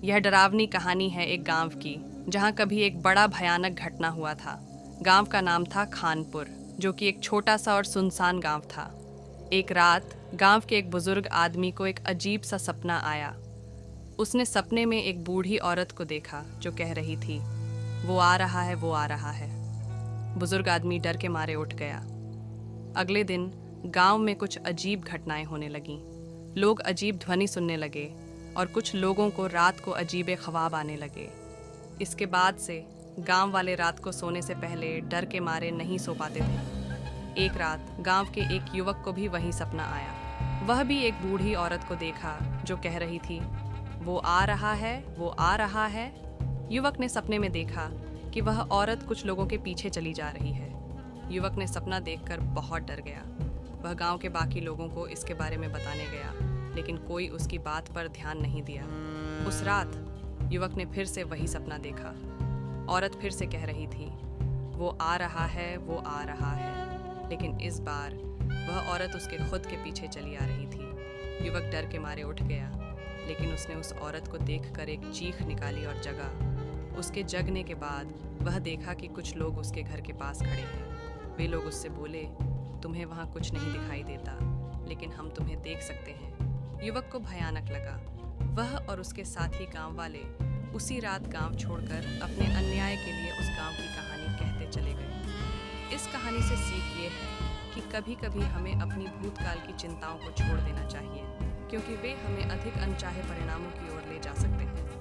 यह डरावनी कहानी है एक गांव की, जहां कभी एक बड़ा भयानक घटना हुआ था। गांव का नाम था खानपुर, जो कि एक छोटा सा और सुनसान गांव था। एक रात गांव के एक बुजुर्ग आदमी को एक अजीब सा सपना आया। उसने सपने में एक बूढ़ी औरत को देखा जो कह रही थी, वो आ रहा है, वो आ रहा है। बुजुर्ग आदमी डर के मारे उठ गया। अगले दिन गांव में कुछ अजीब घटनाएं होने लगीं। लोग अजीब ध्वनि सुनने लगे और कुछ लोगों को रात को अजीब ख्वाब आने लगे। इसके बाद से गांव वाले रात को सोने से पहले डर के मारे नहीं सो पाते थे। एक रात गांव के एक युवक को भी वही सपना आया। वह भी एक बूढ़ी औरत को देखा जो कह रही थी, वो आ रहा है, वो आ रहा है। युवक ने सपने में देखा कि वह औरत कुछ लोगों के पीछे चली जा रही है। युवक ने सपना देखकर बहुत डर गया। वह गांव के बाकी लोगों को इसके बारे में बताने गया, लेकिन कोई उसकी बात पर ध्यान नहीं दिया। उस रात युवक ने फिर से वही सपना देखा। औरत फिर से कह रही थी, वो आ रहा है, वो आ रहा है। लेकिन इस बार वह औरत उसके खुद के पीछे चली आ रही थी। युवक डर के मारे उठ गया, लेकिन उसने उस औरत को देखकर एक चीख निकाली और जगा। उसके जगने के बाद वह देखा कि कुछ लोग उसके घर के पास खड़े हैं। वे लोग उससे बोले, तुम्हें वहाँ कुछ नहीं दिखाई देता, लेकिन हम तुम्हें देख सकते हैं। युवक को भयानक लगा। वह और उसके साथी गांव वाले उसी रात गांव छोड़कर अपने अन्याय के लिए उस गांव की कहानी कहते चले गए। इस कहानी से सीख ये है कि कभी कभी हमें अपनी भूतकाल की चिंताओं को छोड़ देना चाहिए, क्योंकि वे हमें अधिक अनचाहे परिणामों की ओर ले जा सकते हैं।